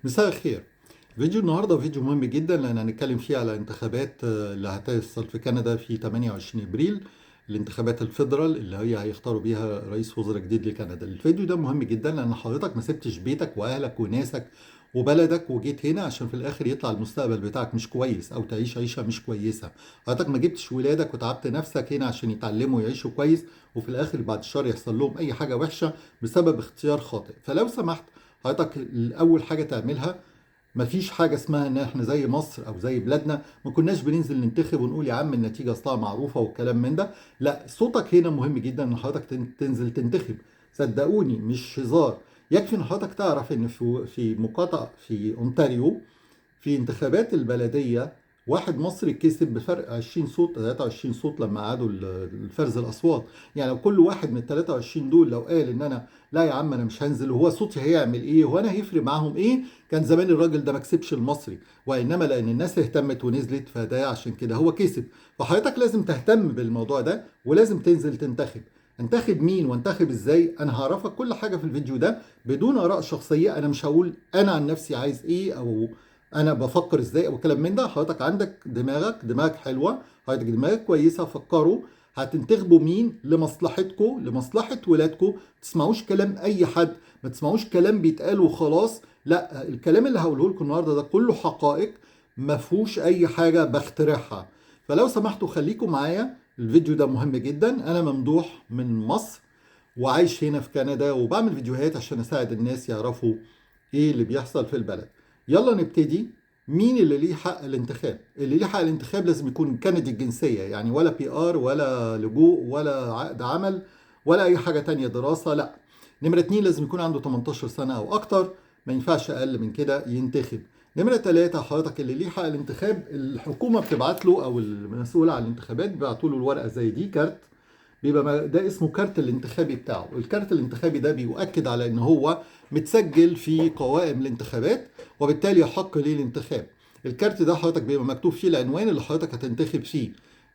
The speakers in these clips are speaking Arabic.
مساء الخير. فيديو النهارده فيديو مهم جدا لان هنتكلم فيه على انتخابات اللي هتحصل في كندا في 28 ابريل. الانتخابات الفيدرال اللي هي هيختاروا بيها رئيس وزراء جديد لكندا. الفيديو ده مهم جدا لان حضرتك ما سبتش بيتك واهلك وناسك وبلدك وجيت هنا عشان في الاخر يطلع المستقبل بتاعك مش كويس او تعيش عيشه مش كويسه. حضرتك ما جبتش ولادك وتعبت نفسك هنا عشان يتعلموا ويعيشوا كويس وفي الاخر بعد الشر يحصل لهم اي حاجه وحشه بسبب اختيار خاطئ. فلو سمحت حضرتك الاول حاجه تعملها، مفيش حاجة اسمها ان احنا زي مصر او زي بلادنا ما كناش بننزل ننتخب ونقول يا عم النتيجة اصلها معروفة والكلام من ده. لا، صوتك هنا مهم جدا ان حضرتك تنزل تنتخب. صدقوني مش هزار. يكفي ان حضرتك تعرف ان في مقاطعة في اونتاريو في انتخابات البلدية واحد مصري كسب بفرق 20 صوت 23 صوت لما عادوا الفرز الاصوات. يعني لو كل واحد من ال 23 دول لو قال ان انا لا يا عم انا مش هنزل وهو صوتي هيعمل ايه وانا هيفرق معاهم ايه، كان زمان الراجل ده ما كسبش المصري. وانما لان الناس اهتمت ونزلت فده عشان كده هو كسب. فحضرتك لازم تهتم بالموضوع ده ولازم تنزل تنتخب. انتخب مين وانتخب ازاي انا هعرفك كل حاجه في الفيديو ده بدون اراء شخصيه. انا مش هقول انا عن نفسي عايز ايه او انا بفكر ازاي او كلام من ده. حضرتك عندك دماغك حلوه، حضرتك دماغك كويسه، فكروا هتنتخبوا مين لمصلحتكم لمصلحه ولادكم. ما تسمعوش كلام اي حد، ما تسمعوش كلام بيتقال وخلاص. لا، الكلام اللي هقوله لكم النهارده ده كله حقائق، ما فيهوش اي حاجه بخترعها. فلو سمحتوا خليكم معايا، الفيديو ده مهم جدا. انا ممدوح من مصر وعايش هنا في كندا وبعمل فيديوهات عشان اساعد الناس يعرفوا ايه اللي بيحصل في البلد. يلا نبتدي. مين اللي ليه حق الانتخاب؟ اللي ليه حق الانتخاب لازم يكون كندي الجنسية، يعني ولا بي ار ولا لجوء ولا عقد عمل ولا اي حاجة تانية، دراسة لا. نمرة اتنين لازم يكون عنده 18 سنة او اكتر، ما ينفعش اقل من كده ينتخب. نمرة تلاتة حضرتك اللي ليه حق الانتخاب الحكومة بتبعت له او المسؤول عن الانتخابات بيبعتوا له الورقة زي دي، كارت بيبقى ده اسمه كارت الانتخابي بتاعه. الكارت الانتخابي ده بيؤكد على ان هو متسجل في قوائم الانتخابات وبالتالي يحق ليه الانتخاب. الكارت ده حضرتك بيبقى مكتوب فيه العنوان اللي حضرتك هتنتخب فيه،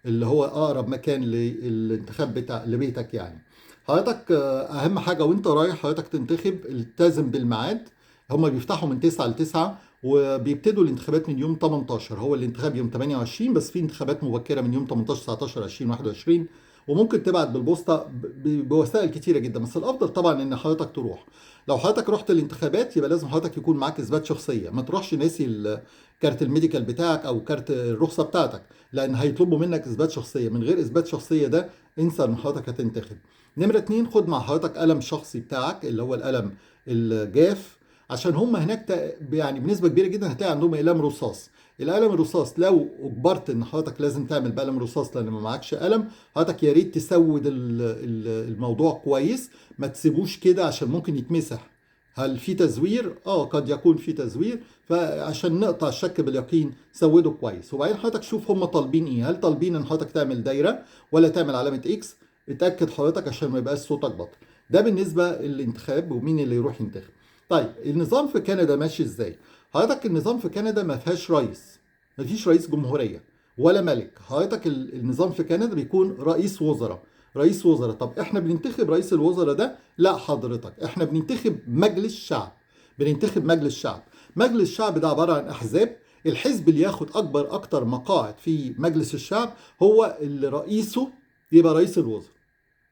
اللي هو اقرب مكان للانتخاب بتاع لبيتك يعني. حضرتك اهم حاجه وانت رايح حضرتك تنتخب التزم بالميعاد. هما بيفتحوا من 9 ل 9 وبيبتدوا الانتخابات من يوم 18. هو الانتخاب يوم 28 بس في انتخابات مبكره من يوم 18 19 20 21. وممكن تبعت بالبوسطه بوسائل كتيره جدا، بس الافضل طبعا ان حضرتك تروح. لو حضرتك رحت الانتخابات يبقى لازم حضرتك يكون معاك اثبات شخصيه، ما تروحش ناسي كارت الميديكال بتاعك او كارت الرخصه بتاعتك، لان هيطلبوا منك اثبات شخصيه. من غير اثبات شخصيه ده انسى ان حضرتك هتنتخب. نمره اتنين خد مع حضرتك قلم شخصي بتاعك اللي هو القلم الجاف، عشان هم هناك يعني بنسبه كبيره جدا هتلاقي عندهم اقلام رصاص. القلم الرصاص لو اجبرت ان حضرتك لازم تعمل بقلم رصاص لان ما معكش قلم، حضرتك يا ريت تسود الموضوع كويس، ما تسيبوش كده عشان ممكن يتمسح. هل في تزوير؟ قد يكون في تزوير. فعشان نقطع الشك باليقين سوده كويس وبعدين حضرتك شوف هم طالبين ايه. هل طالبين ان حضرتك تعمل دايره ولا تعمل علامه اكس؟ اتاكد حضرتك عشان ما يبقاش صوتك بطل. ده بالنسبه للانتخاب ومين اللي يروح ينتخب. طيب النظام في كندا ماشي ازاي؟ حضرتك النظام في كندا ما فيهاش رئيس، ما فيش رئيس جمهوريه ولا ملك. حضرتك النظام في كندا بيكون رئيس وزراء. رئيس وزراء. طب احنا بننتخب رئيس الوزراء ده؟ لا حضرتك، احنا بننتخب مجلس شعب. بننتخب مجلس شعب. مجلس الشعب ده عبارة عن احزاب. الحزب اللي ياخد اكتر مقاعد في مجلس الشعب هو اللي رئيسه يبقى رئيس الوزراء.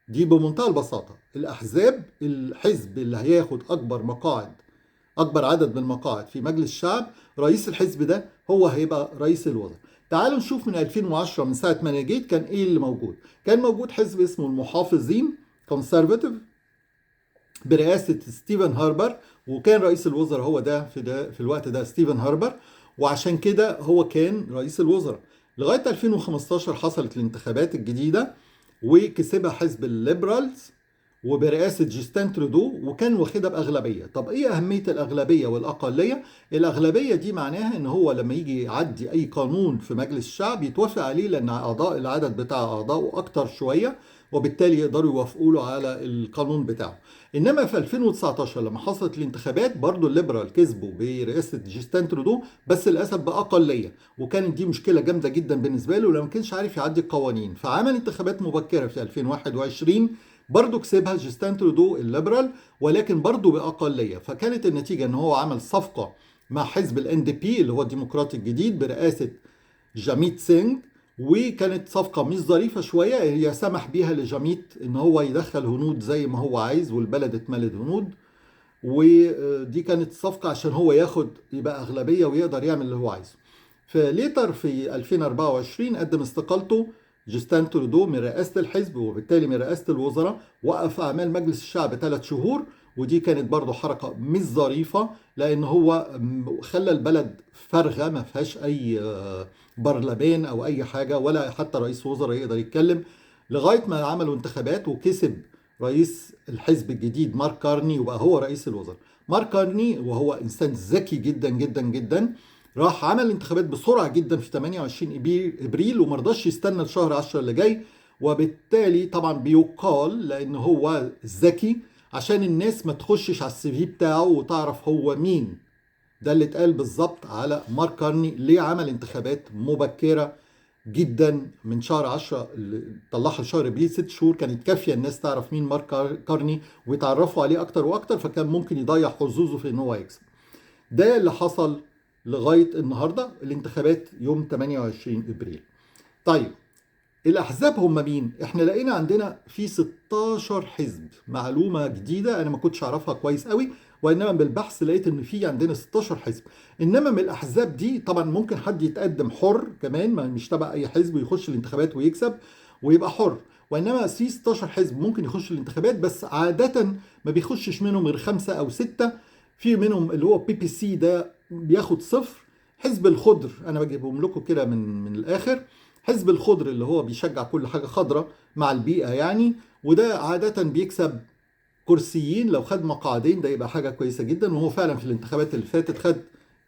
دي بمنتهى البساطة. الاحزاب الحزب اللي هياخد اكبر عدد من المقاعد في مجلس الشعب رئيس الحزب ده هو هيبقى رئيس الوزراء. تعالوا نشوف من 2010 من ساعة ما انا جيت كان ايه اللي موجود. كان موجود حزب اسمه المحافظين كونسرفاتيف برئاسة ستيفن هاربر، وكان رئيس الوزراء هو ده في الوقت ده ستيفن هاربر، وعشان كده هو كان رئيس الوزراء. لغاية 2015 حصلت الانتخابات الجديدة وكسبها حزب الليبرالز وبرئاسة جيستان ترودو وكان واخدها بأغلبية. طب ايه أهمية الأغلبية والأقلية؟ الأغلبية دي معناها ان هو لما يجي يعدي أي قانون في مجلس الشعب يتوافق عليه لأن العدد بتاع أعضائه أكتر شوية وبالتالي يقدروا يوافقوا له على القانون بتاعه. انما في 2019 لما حصلت الانتخابات برضو الليبرال كسبوا برئاسة جيستان ترودو بس للأسف بأقلية، وكانت دي مشكلة جامدة جدا بالنسبة له لما كانش عارف يعدي القوانين. فعمل انتخابات مبكرة في 2021 برضو كسبها جيستان ترودو الليبرال ولكن برضو بأقلية. فكانت النتيجة ان هو عمل صفقة مع حزب الان دي بي اللي هو الديمقراطي الجديد برئاسة جاميت سينج. وكانت صفقة مش ظريفة شوية، هي سمح بيها لجاميت ان هو يدخل هنود زي ما هو عايز، والبلد اتملت هنود. ودي كانت صفقة عشان هو ياخد يبقى أغلبية ويقدر يعمل اللي هو عايزه. فليتر في 2024 قدم استقالته جستان ترودو من رئاسة الحزب وبالتالي من رئاسة الوزراء، وقف أعمال مجلس الشعب 3 شهور. ودي كانت برضو حركة مش ظريفة، لأن هو خلى البلد فارغة ما فيهاش أي برلمان أو أي حاجة، ولا حتى رئيس وزراء يقدر يتكلم، لغاية ما عملوا انتخابات وكسب رئيس الحزب الجديد مارك كارني وبقى هو رئيس الوزراء. مارك كارني وهو إنسان ذكي جدا جدا جدا، راح عمل انتخابات بسرعة جدا في 28 إبريل ومرضاش يستنى لشهر 10 اللي جاي. وبالتالي طبعا بيقال لأن هو ذكي عشان الناس ما تخشش على السي في بتاعه وتعرف هو مين. ده اللي اتقال بالظبط على مارك كارني، ليه عمل انتخابات مبكرة جدا من شهر 10 اللي طلعها لشهر ابريل. 6 شهور كانت كافيه الناس تعرف مين مارك كارني ويتعرفوا عليه اكتر واكتر، فكان ممكن يضيع حظوظه في ان هو يكسب. ده اللي حصل لغايه النهارده، الانتخابات يوم 28 ابريل. طيب الاحزاب هم مين؟ احنا لقينا عندنا في 16 حزب، معلومه جديده انا ما كنتش اعرفها كويس قوي، وانما بالبحث لقيت ان في عندنا 16 حزب. انما من الاحزاب دي طبعا ممكن حد يتقدم حر كمان، ما مش تبع اي حزب، ويخش الانتخابات ويكسب ويبقى حر. وانما في 16 حزب ممكن يخش الانتخابات، بس عاده ما بيخشش منهم غير 5 أو 6. في منهم اللي هو بي بي سي ده بياخد صفر. حزب الخضر انا بجيبهم لكم كده من الاخر. حزب الخضر اللي هو بيشجع كل حاجة خضراء مع البيئة يعني، وده عادة بيكسب كرسيين، لو خد مقعدين ده يبقى حاجة كويسة جدا، وهو فعلا في الانتخابات اللي فاتت خد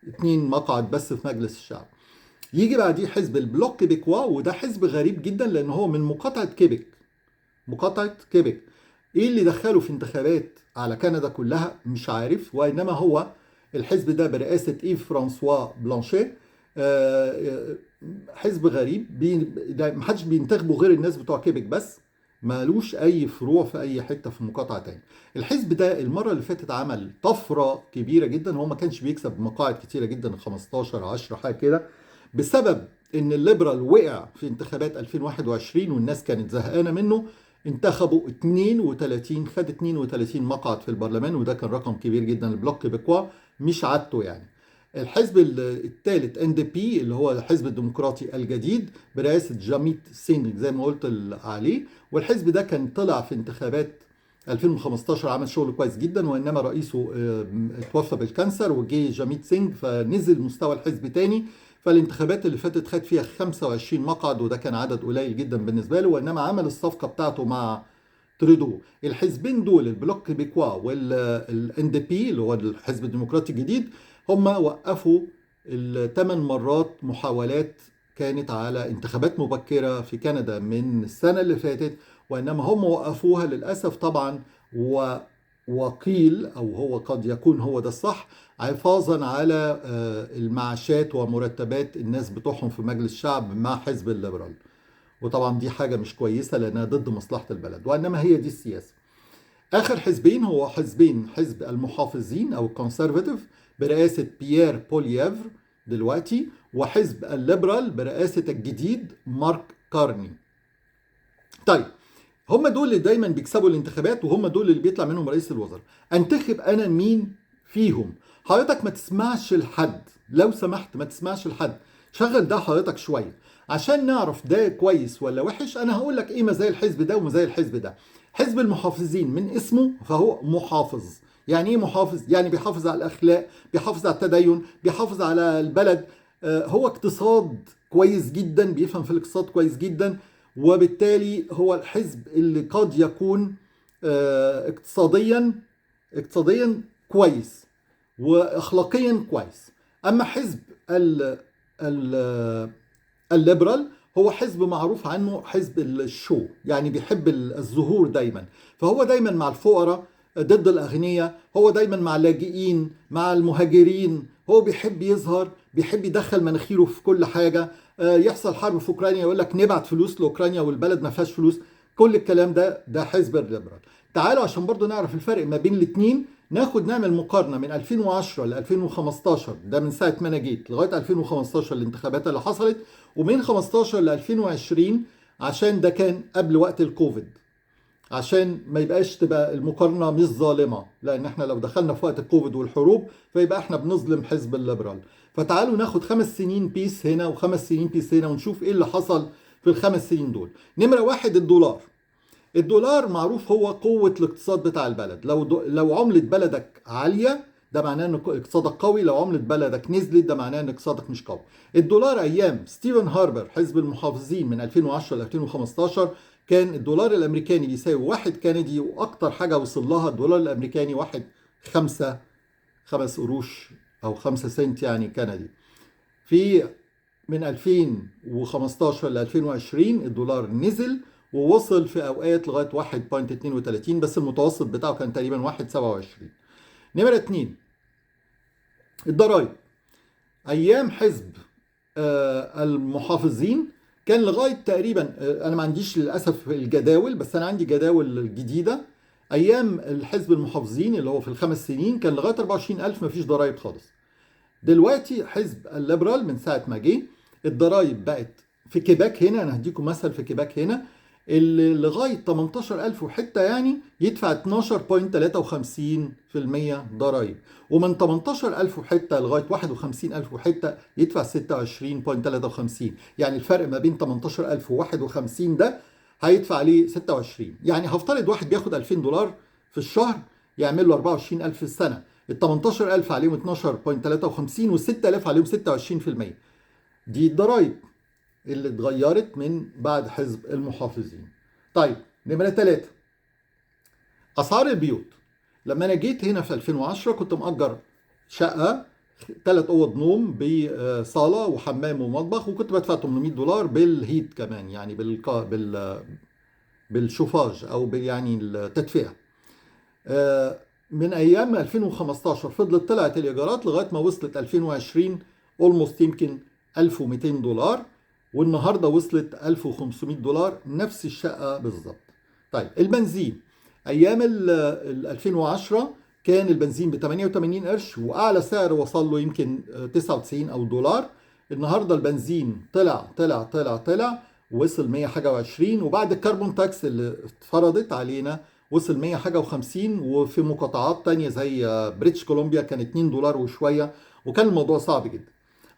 2 مقعد بس في مجلس الشعب. يجي بعديه حزب البلوك كيبيكوا، وده حزب غريب جدا لأن هو من مقاطعة كيبك. مقاطعة كيبك ايه اللي دخله في انتخابات على كندا كلها مش عارف، وإنما هو الحزب ده برئاسة إيف فرانسوا بلانشيه. آه، حزب غريب محدش بينتخبه غير الناس بتوع كيبك بس، مالوش اي فروع في اي حته في مقاطعه تاني. الحزب ده المره اللي فاتت عمل طفره كبيره جدا، هو ما كانش بيكسب مقاعد كتيره جدا، 15 10 حاجه كده، بسبب ان الليبرال وقع في انتخابات 2021 والناس كانت زهقانه منه. انتخبوا 32، خد 32 مقعد في البرلمان، وده كان رقم كبير جدا. البلوك كيبيكوا مش عادته يعني. الحزب الثالث ان دي بي اللي هو الحزب الديمقراطي الجديد برئاسه جاميت سينج زي ما قلت عليه. والحزب ده كان طلع في انتخابات 2015 عمل شغل كويس جدا، وانما رئيسه اتوفى بالكانسر وجي جاميت سينج فنزل مستوى الحزب تاني. فالانتخابات اللي فاتت خد فيها 25 مقعد، وده كان عدد قليل جدا بالنسبه له، وانما عمل الصفقه بتاعته مع ترودو. الحزبين دول البلوك كيبيكوا والان دي بي اللي هو الحزب الديمقراطي الجديد، هم وقفوا ال8 مرات محاولات كانت على انتخابات مبكرة في كندا من السنة اللي فاتت، وإنما هم وقفوها للأسف طبعا. وقيل أو هو قد يكون هو ده الصح، حفاظا على المعاشات ومرتبات الناس بتوعهم في مجلس الشعب مع حزب الليبرال. وطبعا دي حاجة مش كويسة لأنها ضد مصلحة البلد، وإنما هي دي السياسة. آخر حزبين هو حزبين، حزب المحافظين أو الكونسرفاتيف برئاسة بيير بولييفر دلوقتي، وحزب الليبرال برئاسة الجديد مارك كارني. طيب هم دول اللي دايما بيكسبوا الانتخابات، وهم دول اللي بيطلع منهم رئيس الوزراء. انتخب انا مين فيهم؟ حضرتك ما تسمعش لحد، لو سمحت ما تسمعش لحد. شغل ده حضرتك شويه عشان نعرف ده كويس ولا وحش. انا هقول لك ايه مزايا الحزب ده ومزايا الحزب ده. حزب المحافظين من اسمه فهو محافظ. يعني ايه محافظ؟ يعني بيحافظ على الاخلاق، بيحافظ على التدين، بيحافظ على البلد. هو اقتصاد كويس جدا، بيفهم في الاقتصاد كويس جدا، وبالتالي هو الحزب اللي قد يكون اقتصاديا كويس واخلاقيا كويس. اما حزب ال الليبرال هو حزب معروف عنه حزب الشو، يعني بيحب الظهور دايما، فهو دايما مع الفقراء ضد الأغنياء، هو دايما مع اللاجئين مع المهاجرين، هو بيحب يظهر، بيحب يدخل مناخيره في كل حاجة. يحصل حرب في أوكرانيا يقول لك نبعت فلوس لأوكرانيا والبلد ما فيهاش فلوس. كل الكلام ده حزب الليبرال. تعالوا عشان برضو نعرف الفرق ما بين الاتنين، ناخد نعمل مقارنة من 2010 ل 2015، ده من ساعة ما أنا جيت لغاية 2015 الانتخابات اللي حصلت، ومن 15 ل 2020 عشان ده كان قبل وقت الكوفيد، عشان ما يبقاش تبقى المقارنة مش ظالمة، لأن احنا لو دخلنا في وقت الكوفيد والحروب فيبقى احنا بنظلم حزب الليبرال. فتعالوا ناخد 5 سنين بيس هنا و5 سنين بيس هنا ونشوف ايه اللي حصل في ال5 سنين دول. نمرة واحد، الدولار. الدولار معروف هو قوة الاقتصاد بتاع البلد. لو عملة بلدك عالية ده معناه ان اقتصادك قوي، لو عملة بلدك نزلت ده معناه ان اقتصادك مش قوي. الدولار ايام ستيفن هاربر حزب المحافظين من 2010 ل 2015 كان الدولار الامريكاني بيساوي 1 كندي، واكتر حاجة وصل لها الدولار الامريكاني 5 قروش او 5 سنت يعني كندي. في من 2015 ل 2020 الدولار نزل ووصل في اوقات لغايه 1.32، بس المتوسط بتاعه كان تقريبا 1.27. نمره 2، الضرائب. ايام حزب المحافظين كان لغايه تقريبا انا ما عنديش للاسف الجداول، بس انا عندي جداول جديده. ايام الحزب المحافظين اللي هو في ال5 سنين كان لغايه 24,000 ما فيش ضرائب خالص. دلوقتي حزب الليبرال من ساعة ما جه الضرايب بقت في كيباك هنا، أنا هديكم مثل في كيباك هنا، اللي لغاية 18,000 وحتة يعني يدفع 12.53% ضرايب، ومن 18,000 وحتة لغاية 51,000 وحتة يدفع 26.53. يعني الفرق ما بين 18,000 و51 ده هيدفع عليه 26. يعني هفترض واحد بياخد 2,000 دولار في الشهر يعمل له 24,000 في السنة. ال 18,000 عليهم 12.53 وال 6,000 عليهم 26%. دي الضرايب اللي اتغيرت من بعد حزب المحافظين. طيب نمرة 3، أسعار البيوت. لما أنا جيت هنا في 2010 كنت مأجر شقة 3 أوض نوم بصالة وحمام ومطبخ، وكنت بدفع 800 دولار بالهيت كمان، يعني بالشوفاج أو يعني التدفئة. من ايام 2015 فضلت طلعت الايجارات لغايه ما وصلت 2020 اولموست يمكن 1200 دولار، والنهارده وصلت 1500 دولار نفس الشقه بالظبط. طيب البنزين، ايام ال 2010 كان البنزين ب 88 قرش، واعلى سعر وصل له يمكن 99 او دولار. النهارده البنزين طلع وصل 100 حاجه و20، وبعد الكربون تاكس اللي اتفرضت علينا وصل 100 حاجة و50. وفي مقاطعات تانية زي بريتش كولومبيا كان 2 دولار وشوية، وكان الموضوع صعب جدا.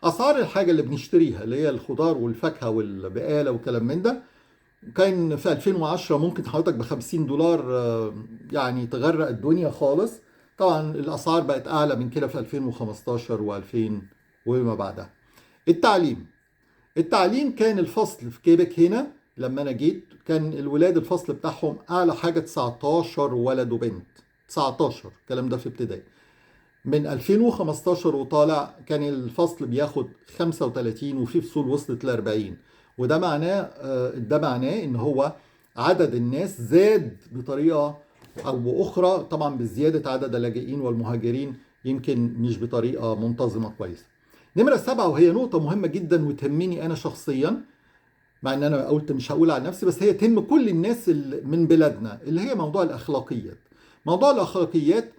أسعار الحاجة اللي بنشتريها اللي هي الخضار والفاكهة والبقالة وكلام من ده كان في 2010 ممكن حضرتك ب 50 دولار يعني تغرق الدنيا خالص. طبعا الأسعار بقت أعلى من كده في 2015 و2000 وما بعدها. التعليم. التعليم كان الفصل في كيبك هنا لما انا جيت كان الولاد الفصل بتاعهم اعلى حاجه 19 ولد وبنت. 19 الكلام ده في ابتدائي. من 2015 وطالع كان الفصل بياخد 35 وفي فصول وصلت ل 40. وده معناه ان هو عدد الناس زاد بطريقه او باخرى، طبعا بزياده عدد اللاجئين والمهاجرين يمكن مش بطريقه منتظمه كويس. نمرة 7، وهي نقطة مهمة جدا وتهمني أنا شخصيا، مع ان انا قلت مش هقول عن نفسي بس هي تهم كل الناس من بلادنا، اللي هي موضوع الاخلاقيات. موضوع الاخلاقيات،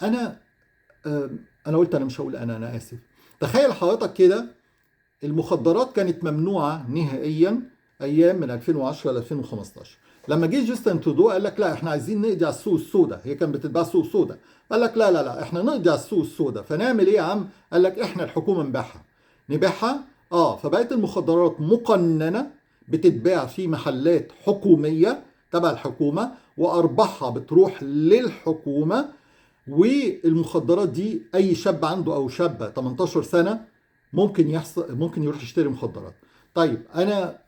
انا انا قلت انا مش هقول انا اسف. تخيل حضرتك كده، المخدرات كانت ممنوعه نهائيا ايام من 2010 ل 2015. لما جه جاستن تودو قال لك لا احنا عايزين نقضي على السوق السوداء، هي كانت بتتباع سوق سوداء. قال لك لا لا لا احنا نقضي على السوق السوداء، فنعمل ايه يا عم؟ قال لك احنا الحكومه نبيعها. فبقت المخدرات مقننه بتتباع في محلات حكوميه تبع الحكومه، وارباحها بتروح للحكومه. والمخدرات دي اي شاب عنده او شابه 18 سنه ممكن يروح يشتري مخدرات. طيب انا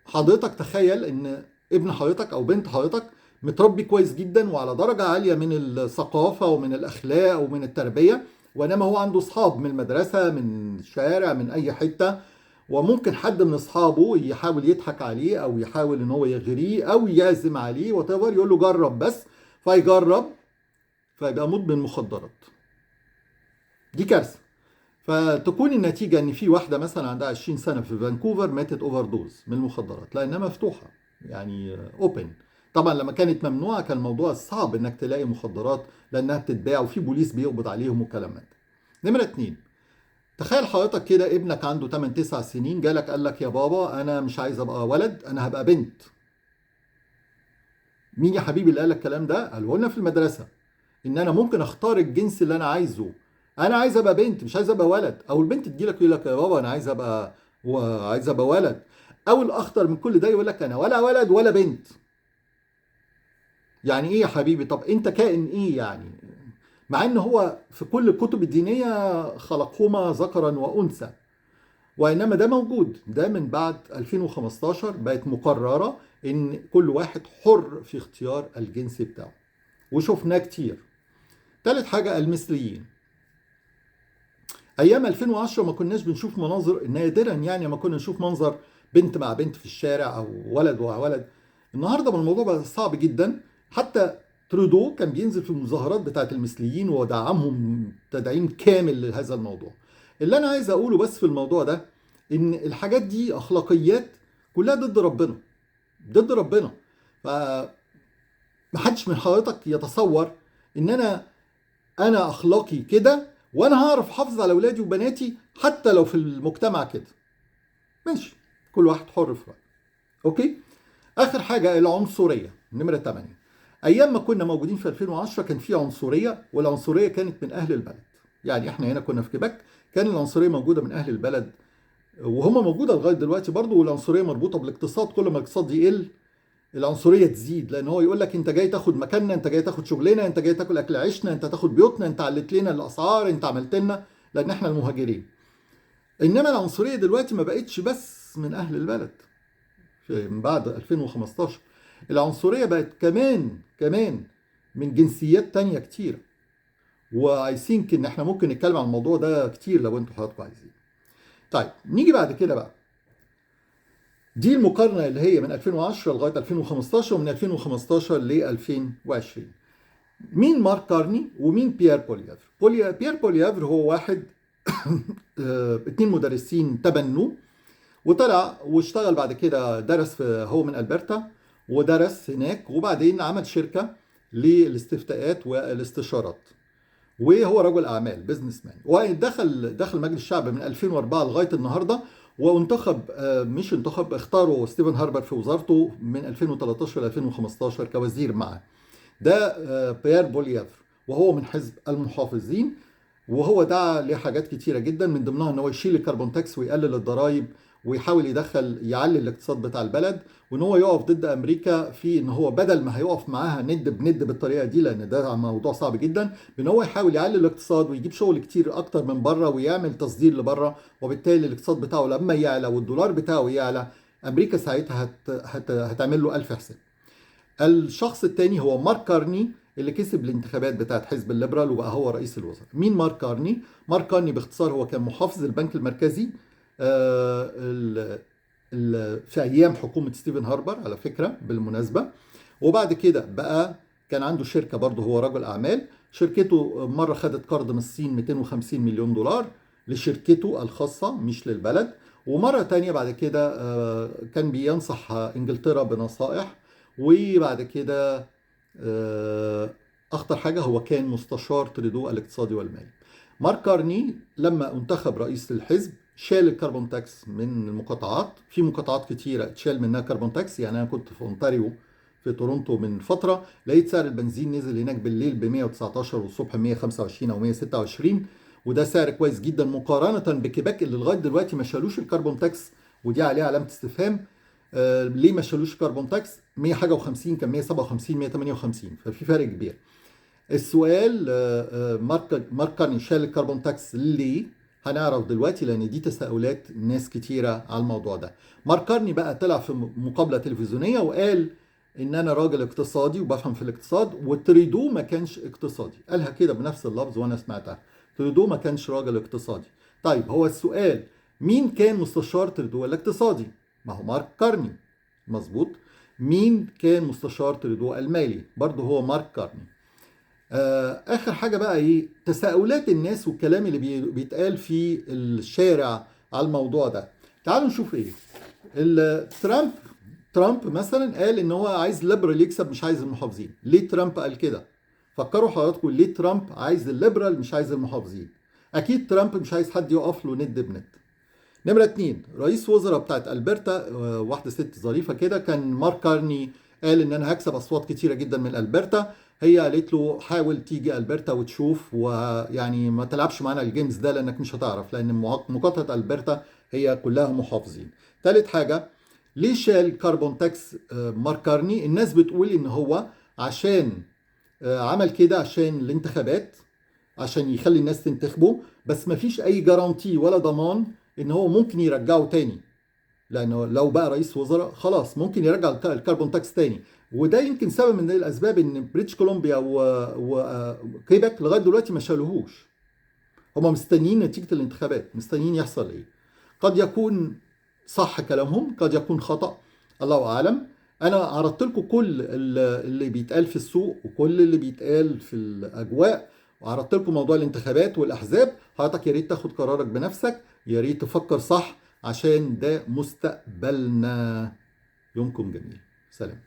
حضرتك تخيل ان ابن حضرتك او بنت حضرتك متربي كويس جدا وعلى درجة عالية من الثقافة ومن الأخلاق ومن التربية، وإنما هو عنده أصحاب من المدرسة من الشارع من أي حتة، وممكن حد من أصحابه يحاول يضحك عليه أو يحاول إن هو يغريه أو يعزم عليه وتفر، يقول له جرب بس، فيجرب فيبقى مدمن مخدرات. دي كارثة. فتكون النتيجة ان في واحدة مثلا عندها 20 سنة في فانكوفر ماتت اوفر دوز من المخدرات لانها مفتوحة يعني اوبن. طبعا لما كانت ممنوعة كان الموضوع صعب انك تلاقي مخدرات لانها بتتباع وفي بوليس بيقبض عليهم وكلام من ده. نمرة اتنين، تخيل حضرتك كده ابنك عنده 8 9 سنين جالك قال لك يا بابا انا مش عايز ابقى ولد، انا هبقى بنت. مين يا حبيبي اللي قال لك الكلام ده؟ قالوا لنا في المدرسة ان انا ممكن اختار الجنس اللي انا عايزه. انا عايز ابقى بنت مش عايز ابقى ولد. او البنت تجي لك يقول لك يا بابا انا عايز ابقى ولد. او الاخطر من كل ده يقول لك انا ولا ولد ولا بنت. يعني ايه يا حبيبي؟ طب انت كائن ايه يعني؟ مع ان هو في كل الكتب الدينية خلقهما ذكرا وانثى، وانما ده موجود. ده من بعد 2015 بقت مقررة ان كل واحد حر في اختيار الجنس بتاعه، وشفناه كتير. تالت حاجة المثليين. ايام 2010 ما كناش بنشوف مناظر، نادرا يعني ما كنا نشوف منظر بنت مع بنت في الشارع او ولد مع ولد. النهارده الموضوع بقى صعب جدا. حتى ترودو كان بينزل في المظاهرات بتاعت المثليين ودعمهم تدعيم كامل لهذا الموضوع. اللي انا عايز اقوله بس في الموضوع ده ان الحاجات دي اخلاقيات كلها ضد ربنا، ضد ربنا. فمحدش من حضرتك يتصور ان انا اخلاقي كده وانا هعرف احافظ على اولادي وبناتي حتى لو في المجتمع كده. ماشي، كل واحد حر في رايه. اوكي. اخر حاجه العنصريه، نمره 8. ايام ما كنا موجودين في 2010 كان في عنصريه، والعنصريه كانت من اهل البلد. يعني احنا هنا كنا في كيبك، كان العنصريه موجوده من اهل البلد، وهم موجوده لغايه دلوقتي برضو. والعنصريه مربوطه بالاقتصاد، كل ما الاقتصاد يقل العنصريه تزيد، لان هو يقول لك انت جاي تاخد مكاننا، انت جاي تاخد شغلنا، انت جاي تاكل اكل عيشنا، انت تاخد بيوتنا، انت علت لنا الاسعار، انت عملت لنا، لان احنا المهاجرين. انما العنصريه دلوقتي ما بقتش بس من اهل البلد. من بعد 2015 العنصريه بقت كمان من جنسيات تانية كتير. واي ثينك ان احنا ممكن نتكلم عن الموضوع ده كتير لو انتوا حضراتكم عايزين. طيب نيجي بعد كده بقى، دي المقارنة اللي هي من 2010 لغاية 2015 ومن 2015 ل 2020. مين مارك كارني ومين بيير بوليافر؟ بيير بوليافر هو واحد اتنين مدرسين تبنوه وطلع واشتغل بعد كده، درس هو من ألبرتا ودرس هناك، وبعدين عمل شركة للاستفتاءات والاستشارات، وهو رجل اعمال بزنس مان. ودخل مجلس الشعب من 2004 لغايه النهارده، وانتخب مش انتخب، اختاروا ستيفن هاربر في وزارته من 2013 ل 2015 كوزير معه. ده بيير بوليافر، وهو من حزب المحافظين. وهو دعا لحاجات كتيره جدا، من ضمنها ان هو يشيل الكربون تاكس ويقلل الضرائب ويحاول يعلي الاقتصاد بتاع البلد، وان هو يقف ضد امريكا في ان هو بدل ما هيقف معاها ند بند بالطريقه دي، لان ده موضوع صعب جدا، بان هو يحاول يعلي الاقتصاد ويجيب شغل كتير اكتر من بره ويعمل تصدير لبره، وبالتالي الاقتصاد بتاعه لما يعلى والدولار بتاعه يعلى امريكا ساعتها هتعمل له الف حساب. الشخص الثاني هو مارك كارني اللي كسب الانتخابات بتاعت حزب الليبرال وبقى هو رئيس الوزراء. مين مارك كارني؟ مارك كارني باختصار هو كان محافظ البنك المركزي في ايام حكومة ستيفن هاربر على فكرة بالمناسبة. وبعد كده بقى كان عنده شركة برضه، هو رجل اعمال. شركته مرة خدت قرض من الصين 250 مليون دولار لشركته الخاصة مش للبلد. ومرة تانية بعد كده كان بينصح انجلترا بنصائح. وبعد كده اخطر حاجه هو كان مستشار تريدو الاقتصادي والمالي. مارك كارني لما انتخب رئيس الحزب شال الكربون تاكس من المقاطعات، في مقاطعات كتيره اتشال منها كربون تاكس. يعني انا كنت في اونتاريو في تورونتو من فتره، لقيت سعر البنزين نزل هناك بالليل ب 119 والصبح 125 او 126، وده سعر كويس جدا مقارنه بكيباك اللي لغايه دلوقتي ما شالوش الكربون تاكس، ودي عليها علامه استفهام. ليه ما شالوش كربون تاكس؟ 100 حاجه و50 كان 157 158، ففي فرق كبير. السؤال مارك كارني شال الكربون تاكس ليه؟ هنعرف دلوقتي، لان دي تساؤلات ناس كتيره على الموضوع ده. مارك كارني بقى طلع في مقابله تلفزيونيه وقال ان انا راجل اقتصادي وبفهم في الاقتصاد، وتريدو ما كانش اقتصادي. قالها كده بنفس اللفظ وانا سمعتها، تريدو ما كانش راجل اقتصادي. طيب هو السؤال مين كان مستشار تريدو الاقتصادي؟ ما هو مارك كارني، مظبوط. مين كان مستشار تريدو المالي؟ برضه هو مارك كارني. اخر حاجه بقى ايه؟ تساؤلات الناس والكلام اللي بيتقال في الشارع على الموضوع ده. تعالوا نشوف ايه. ترامب مثلا قال ان هو عايز الليبرال يكسب مش عايز المحافظين. ليه ترامب قال كده؟ فكروا حضراتكم ليه ترامب عايز الليبرال مش عايز المحافظين. اكيد ترامب مش عايز حد يقف له ند بند. نمرة اتنين، رئيس وزراء بتاعت ألبرتا، واحدة ست ظريفة كده، كان مارك كارني قال إن أنا هكسب أصوات كتيرة جدا من ألبرتا. هي قالت له حاول تيجي ألبرتا وتشوف، ويعني ما تلعبش معانا الجيمز ده لأنك مش هتعرف، لأن مقاطعة ألبرتا هي كلها محافظين. تالت حاجة، ليه شال كربون تاكس مارك كارني؟ الناس بتقول إن هو عشان عمل كده عشان الانتخابات، عشان يخلي الناس تنتخبه، بس ما فيش اي جارانتي ولا ضمان ان هو ممكن يرجعه تاني. لانه لو بقى رئيس وزراء خلاص ممكن يرجع الكربون تاكس تاني. وده يمكن سبب من الاسباب ان بريتش كولومبيا وكيبك لغايه دلوقتي ما شالوهوش. هم مستنيين نتيجه الانتخابات، مستنيين يحصل ايه. قد يكون صح كلامهم، قد يكون خطأ، الله اعلم. انا عرضت لكم كل اللي بيتقال في السوق وكل اللي بيتقال في الاجواء، وعرضت لكم موضوع الانتخابات والاحزاب. حضرتك يا ريت تاخد قرارك بنفسك، يا ريت تفكر صح، عشان ده مستقبلنا. يومكم جميل، سلام.